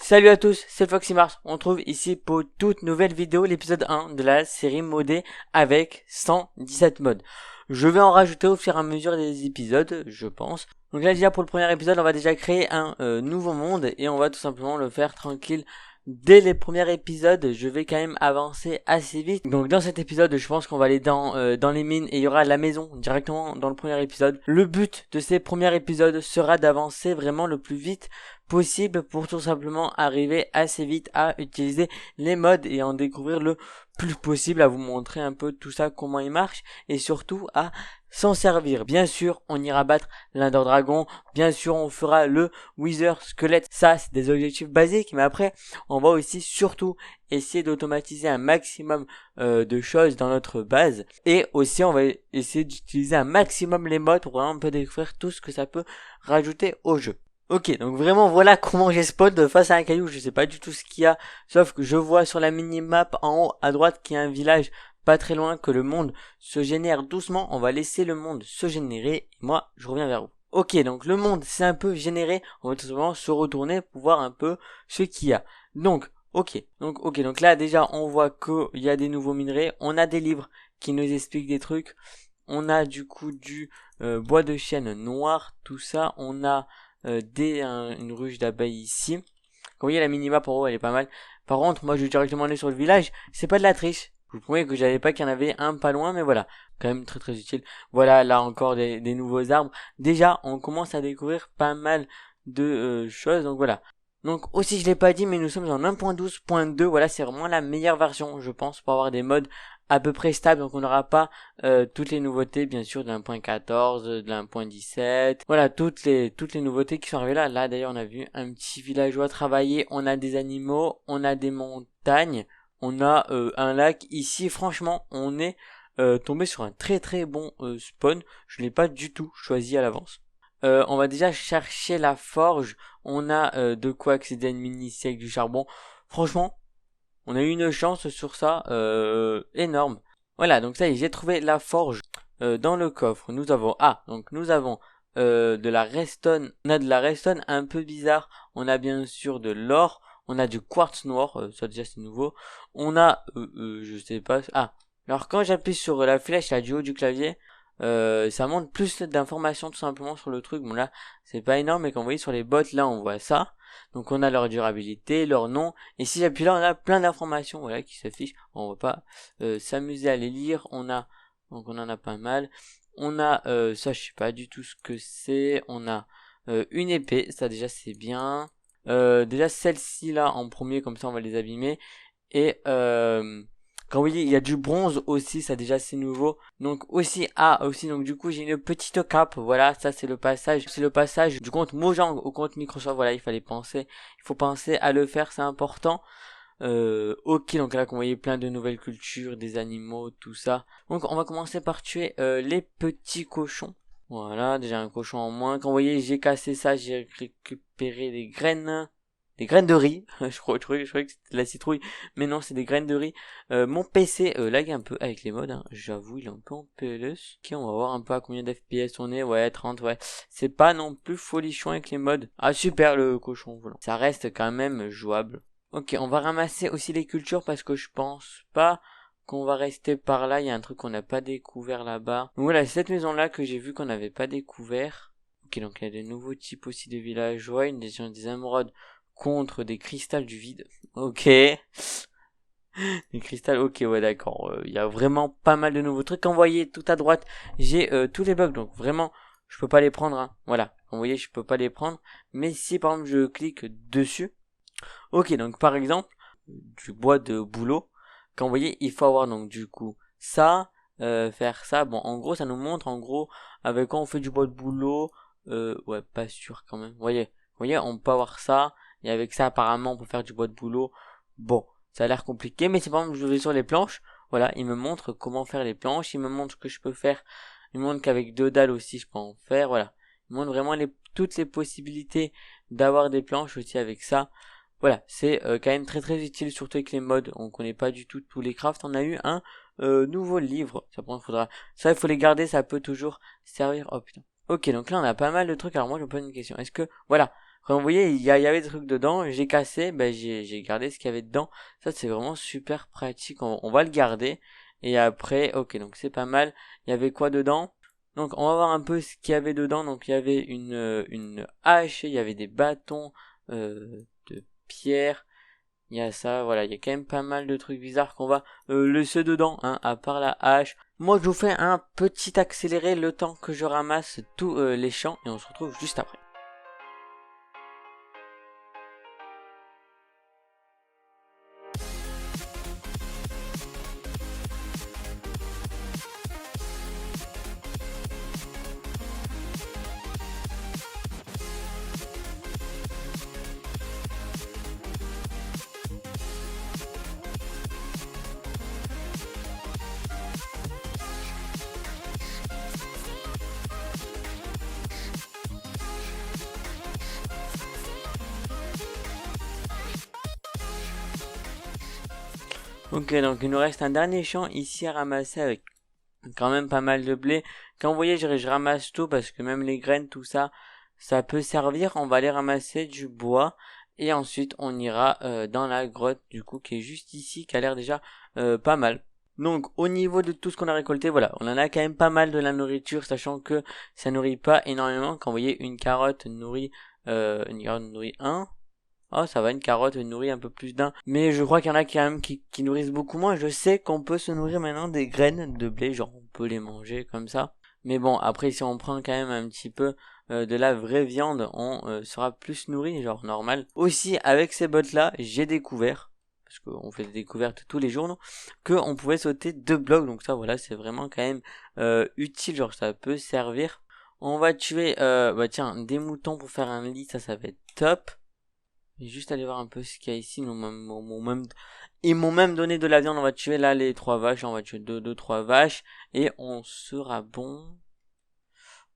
Salut à tous, c'est Foxymars. On se trouve ici pour toute nouvelle vidéo, l'épisode 1 de la série modée avec 117 modes. Je vais en rajouter au fur et à mesure des épisodes, je pense. Donc là déjà pour le premier épisode, on va déjà créer un nouveau monde et on va tout simplement le faire tranquille. Dès les premiers épisodes, je vais quand même avancer assez vite. Donc dans cet épisode, je pense qu'on va aller dans les mines et il y aura la maison directement dans le premier épisode. Le but de ces premiers épisodes sera d'avancer vraiment le plus vite possible pour tout simplement arriver assez vite à utiliser les modes et en découvrir le plus possible, à vous montrer un peu tout ça, comment il marche et surtout à s'en servir. Bien sûr, on ira battre l'Ender Dragon, bien sûr on fera le Wither Squelette, ça c'est des objectifs basiques, mais après on va aussi surtout essayer d'automatiser un maximum de choses dans notre base et aussi on va essayer d'utiliser un maximum les modes pour vraiment un peu découvrir tout ce que ça peut rajouter au jeu. Ok, donc vraiment voilà comment j'ai spawn face à un caillou, je sais pas du tout ce qu'il y a, sauf que je vois sur la minimap en haut à droite qu'il y a un village pas très loin, que le monde se génère doucement, on va laisser le monde se générer, et moi je reviens vers vous. Ok, donc le monde c'est un peu généré, on va tout simplement se retourner pour voir un peu ce qu'il y a. Donc là déjà on voit qu'il y a des nouveaux minerais, on a des livres qui nous expliquent des trucs, on a du coup du bois de chêne noir, tout ça, on a une ruche d'abeilles ici. Comme vous voyez la minimap en haut elle est pas mal. Par contre moi je vais directement aller sur le village, c'est pas de la triche. Je vous promets que j'avais pas qu'il y en avait un pas loin, mais voilà, quand même très très utile. Voilà, là encore des nouveaux arbres. Déjà on commence à découvrir pas mal de choses, donc voilà. Donc aussi je l'ai pas dit, mais nous sommes en 1.12.2, voilà, c'est vraiment la meilleure version je pense pour avoir des modes à peu près stables, donc on n'aura pas toutes les nouveautés bien sûr de 1.14, de 1.17, voilà toutes les nouveautés qui sont arrivées là. Là d'ailleurs on a vu un petit villageois travailler, on a des animaux, on a des montagnes, on a un lac ici. Franchement on est tombé sur un très très bon spawn, je l'ai pas du tout choisi à l'avance. On va déjà chercher la forge, on a de quoi accéder à une mini-scie avec du charbon. Franchement on a eu une chance sur ça énorme. Voilà, donc ça y est, j'ai trouvé la forge dans le coffre. Nous avons de la redstone. On a de la redstone un peu bizarre. On a bien sûr de l'or. On a du quartz noir, ça déjà c'est nouveau. On a, je sais pas. Ah, alors quand j'appuie sur la flèche là du haut du clavier, ça montre plus d'informations tout simplement sur le truc. Bon là, c'est pas énorme, mais quand vous voyez sur les bottes là, on voit ça. Donc on a leur durabilité, leur nom, et si j'appuie là, on a plein d'informations, voilà, qui s'affichent. On va pas s'amuser à les lire. Donc on en a pas mal. On a ça, je sais pas du tout ce que c'est. On a une épée, ça déjà c'est bien. Déjà celle-ci là en premier, comme ça on va les abîmer. Et quand vous voyez, il y a du bronze aussi, ça déjà c'est nouveau. Donc donc du coup j'ai une petite cape, voilà, ça c'est le passage du compte Mojang au compte Microsoft, voilà, il faut penser à le faire, c'est important. Ok, donc là, comme vous voyez, plein de nouvelles cultures, des animaux, tout ça. Donc on va commencer par tuer les petits cochons. Voilà, déjà un cochon en moins. Quand vous voyez, j'ai cassé ça, j'ai récupéré des graines de riz. je croyais que c'était de la citrouille, mais non, c'est des graines de riz. Mon PC lag un peu avec les modes, hein. J'avoue, il est un peu en PLS. Ok, on va voir un peu à combien d'FPS on est. Ouais, 30, ouais. C'est pas non plus folichon avec les modes. Ah, super le cochon volant. Ça reste quand même jouable. Ok, on va ramasser aussi les cultures parce que je pense pas qu'on va rester par là. Il y a un truc qu'on n'a pas découvert là-bas. Donc voilà, c'est cette maison-là que j'ai vu qu'on n'avait pas découvert. Ok, donc il y a des nouveaux types aussi de villageois. Une des émeraudes contre des cristals du vide. Ok. Des cristals, ok, ouais, d'accord. Il y a vraiment pas mal de nouveaux trucs. Quand vous voyez tout à droite, j'ai tous les bugs. Donc vraiment, je peux pas les prendre. Hein. Voilà. Quand vous voyez, je peux pas les prendre. Mais si par exemple je clique dessus. Ok, donc par exemple, du bois de bouleau. Quand vous voyez, il faut avoir donc du coup ça, faire ça. Bon, en gros, ça nous montre en gros avec quoi on fait du bois de bouleau. Ouais, pas sûr quand même. Vous voyez, on peut avoir ça. Et avec ça, apparemment, on peut faire du bois de bouleau. Bon, ça a l'air compliqué, mais c'est par exemple, je vais sur les planches. Voilà, il me montre comment faire les planches. Il me montre ce que je peux faire. Il me montre qu'avec 2 dalles aussi, je peux en faire. Voilà, il me montre vraiment toutes les possibilités d'avoir des planches aussi avec ça. Voilà, c'est quand même très très utile, surtout avec les modes. On connaît pas du tout tous les crafts. On a eu un nouveau livre. Ça, il faut les garder, ça peut toujours servir. Oh putain. Ok, donc là on a pas mal de trucs. Alors moi je me pose une question. Est-ce que, voilà, Après, vous voyez, il y avait des trucs dedans, j'ai cassé, ben j'ai gardé ce qu'il y avait dedans. Ça, c'est vraiment super pratique. On va le garder. Et après, ok, donc c'est pas mal. Il y avait quoi dedans? Donc, on va voir un peu ce qu'il y avait dedans. Donc, il y avait une hache, il y avait des bâtons de pierre. Il y a ça, voilà, il y a quand même pas mal de trucs bizarres qu'on va laisser dedans, hein, à part la hache. Moi, je vous fais un petit accéléré le temps que je ramasse tous les champs et on se retrouve juste après. Ok, donc il nous reste un dernier champ ici à ramasser avec quand même pas mal de blé. Quand vous voyez, je ramasse tout parce que même les graines, tout ça, ça peut servir. On va aller ramasser du bois et ensuite on ira dans la grotte du coup qui est juste ici, qui a l'air déjà pas mal. Donc au niveau de tout ce qu'on a récolté, voilà, on en a quand même pas mal de la nourriture, sachant que ça nourrit pas énormément. Quand vous voyez une carotte nourrit un. Oh, ça va, une carotte nourrit un peu plus d'un. Mais je crois qu'il y en a quand même qui nourrissent beaucoup moins. Je sais qu'on peut se nourrir maintenant des graines de blé, genre on peut les manger comme ça. Mais bon, après si on prend quand même un petit peu de la vraie viande, on sera plus nourri, genre normal. Aussi, avec ces bottes-là, j'ai découvert, parce qu'on fait des découvertes tous les jours, que on pouvait sauter 2 blocs. Donc ça, voilà, c'est vraiment quand même utile, genre ça peut servir. On va tuer, des moutons pour faire un lit, ça va être top. Je vais juste aller voir un peu ce qu'il y a ici. Ils m'ont même donné de la viande. On va tuer là les 3 vaches. On va tuer 3 vaches. Et on sera bon.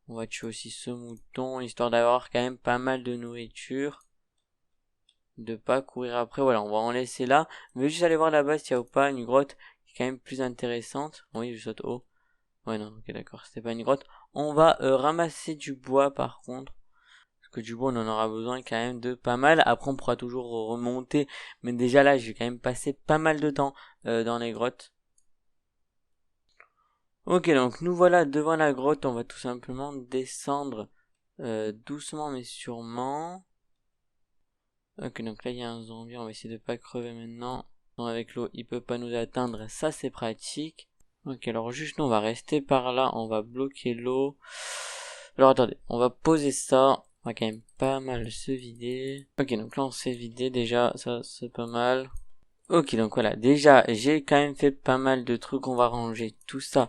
On va tuer aussi ce mouton. Histoire d'avoir quand même pas mal de nourriture. De pas courir après. Voilà, on va en laisser là. Mais juste aller voir là-bas s'il y a ou pas une grotte qui est quand même plus intéressante. Oui, je saute haut. Ouais, non, ok, d'accord. C'était pas une grotte. On va ramasser du bois par contre. Que du bois on en aura besoin quand même de pas mal. Après on pourra toujours remonter, mais déjà là j'ai quand même passé pas mal de temps dans les grottes. Ok, donc nous voilà devant la grotte. On va tout simplement descendre doucement mais sûrement. Ok, donc là il y a un zombie, on va essayer de pas crever maintenant. Non, avec l'eau il peut pas nous atteindre, ça c'est pratique. Ok, alors juste nous on va rester par là, on va bloquer l'eau. Alors attendez, on va poser ça. On va quand même pas mal se vider. Ok, donc là on s'est vidé déjà, ça c'est pas mal. Ok, donc voilà, déjà j'ai quand même fait pas mal de trucs. On va ranger tout ça.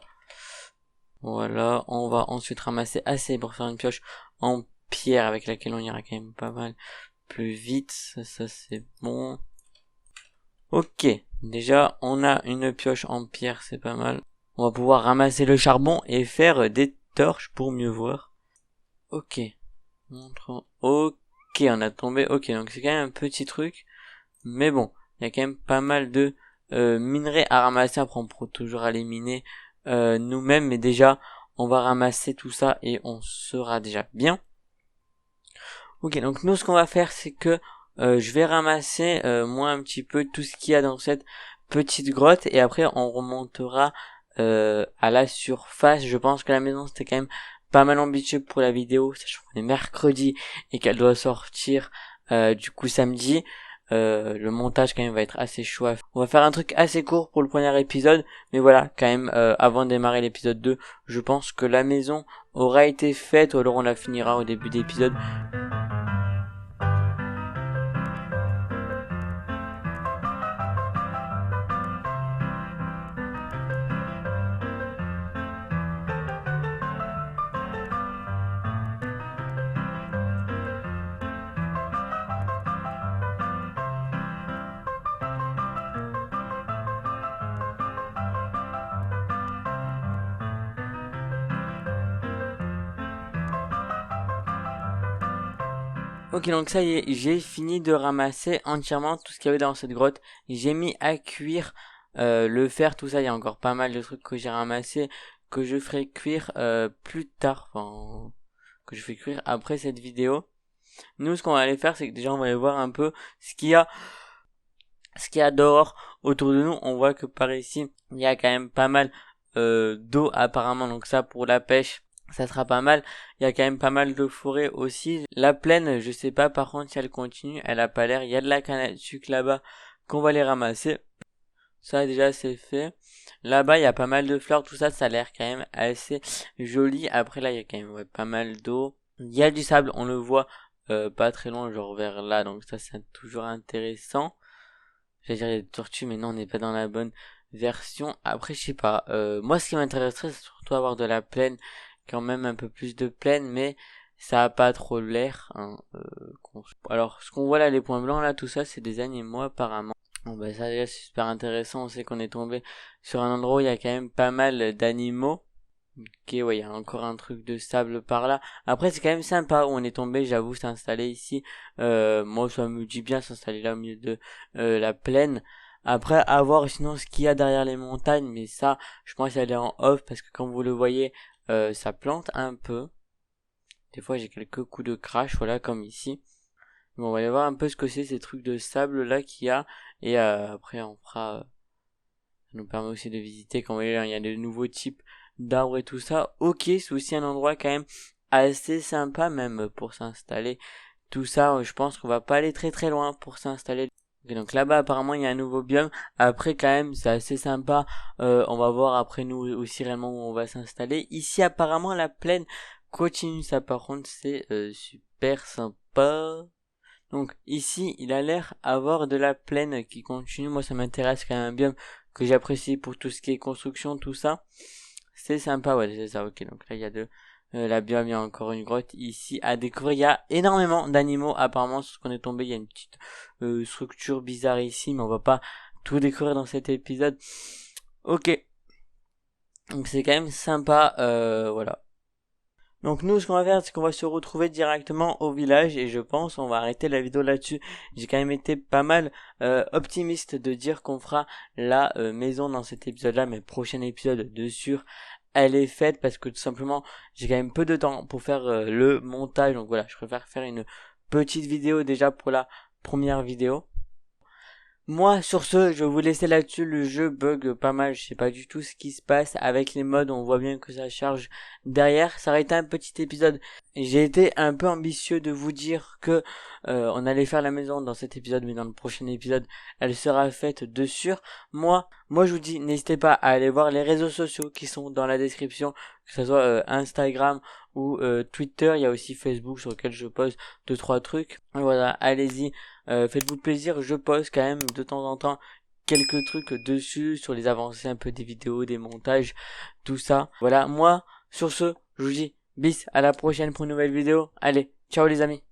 Voilà, on va ensuite ramasser assez pour faire une pioche en pierre avec laquelle on ira quand même pas mal plus vite. Ça c'est bon. Ok, déjà on a une pioche en pierre, c'est pas mal. On va pouvoir ramasser le charbon et faire des torches pour mieux voir. Ok. Ok, on a tombé. Ok, donc c'est quand même un petit truc. Mais bon, il y a quand même pas mal de minerais à ramasser. Après, on pourra toujours aller miner nous-mêmes. Mais déjà, on va ramasser tout ça et on sera déjà bien. Ok, donc nous, ce qu'on va faire, c'est que je vais ramasser moi un petit peu tout ce qu'il y a dans cette petite grotte. Et après, on remontera à la surface. Je pense que la maison, c'était quand même pas mal ambitieux pour la vidéo, sachant qu'on est mercredi et qu'elle doit sortir du coup samedi. Le montage quand même va être assez chaud. On va faire un truc assez court pour le premier épisode, mais voilà, quand même avant de démarrer l'épisode 2, je pense que la maison aura été faite, ou alors on la finira au début d'épisode. Ok, donc ça y est, j'ai fini de ramasser entièrement tout ce qu'il y avait dans cette grotte. J'ai mis à cuire le fer, tout ça. Il y a encore pas mal de trucs que j'ai ramassé, que je ferai cuire plus tard, enfin, que je fais cuire après cette vidéo. Nous, ce qu'on va aller faire, c'est que déjà, on va aller voir un peu ce qu'il y a dehors autour de nous. On voit que par ici, il y a quand même pas mal d'eau apparemment, donc ça pour la pêche ça sera pas mal. Il y a quand même pas mal de forêt aussi. La plaine, je sais pas par contre si elle continue, elle a pas l'air. Il y a de la canne à sucre là-bas qu'on va les ramasser. Ça déjà c'est fait. Là-bas il y a pas mal de fleurs, tout ça, ça a l'air quand même assez joli. Après là il y a quand même pas mal d'eau. Il y a du sable, on le voit pas très loin, genre vers là, donc ça c'est toujours intéressant. J'allais dire il y a des tortues, mais non on n'est pas dans la bonne version. Après je sais pas, moi ce qui m'intéresserait c'est surtout avoir de la plaine, quand même un peu plus de plaine, mais ça a pas trop l'air, hein, alors ce qu'on voit là, les points blancs là, tout ça c'est des animaux apparemment. Bon bah ça déjà c'est super intéressant, on sait qu'on est tombé sur un endroit où il y a quand même pas mal d'animaux. Ok, ouais, il y a encore un truc de sable par là. Après, c'est quand même sympa où on est tombé, j'avoue, s'installer ici. Moi, ça me dit bien s'installer là au milieu de la plaine. Après, à voir sinon ce qu'il y a derrière les montagnes, mais ça, je pense aller en off parce que comme vous le voyez, ça plante un peu. Des fois, j'ai quelques coups de crash, voilà, comme ici. Bon, on va aller voir un peu ce que c'est ces trucs de sable là qu'il y a. Et après, on fera... ça nous permet aussi de visiter, quand vous voyez, il y a de nouveaux types d'arbres et tout ça. Ok, c'est aussi un endroit quand même assez sympa même pour s'installer. Tout ça, je pense qu'on va pas aller très très loin pour s'installer. Ok, donc là-bas apparemment il y a un nouveau biome. Après quand même c'est assez sympa. On va voir après nous aussi réellement où on va s'installer. Ici apparemment la plaine continue, ça par contre c'est super sympa. Donc ici il a l'air avoir de la plaine qui continue. Moi ça m'intéresse quand même un biome que j'apprécie pour tout ce qui est construction, tout ça. C'est sympa, ouais, c'est ça, ok. Donc là, il y a de la biome, il y a encore une grotte ici à découvrir. Il y a énormément d'animaux, apparemment, sur ce qu'on est tombé. Il y a une petite structure bizarre ici, mais on va pas tout découvrir dans cet épisode. Ok. Donc c'est quand même sympa, voilà. Donc nous, ce qu'on va faire, c'est qu'on va se retrouver directement au village et je pense on va arrêter la vidéo là-dessus. J'ai quand même été pas mal optimiste de dire qu'on fera la maison dans cet épisode-là, mais prochain épisode de sûr, elle est faite parce que tout simplement j'ai quand même peu de temps pour faire le montage. Donc voilà, je préfère faire une petite vidéo déjà pour la première vidéo. Moi, sur ce, je vais vous laisser là-dessus. Le jeu bug pas mal. Je sais pas du tout ce qui se passe avec les mods. On voit bien que ça charge derrière. Ça aurait été un petit épisode. J'ai été un peu ambitieux de vous dire que on allait faire la maison dans cet épisode, mais dans le prochain épisode, elle sera faite de sûr. Moi, je vous dis, n'hésitez pas à aller voir les réseaux sociaux qui sont dans la description, que ce soit Instagram ou Twitter. Il y a aussi Facebook sur lequel je poste 2-3 trucs. Et voilà, allez-y. Faites-vous plaisir, je poste quand même de temps en temps quelques trucs dessus, sur les avancées un peu des vidéos, des montages, tout ça. Voilà, moi, sur ce, je vous dis bis, à la prochaine pour une nouvelle vidéo. Allez, ciao les amis.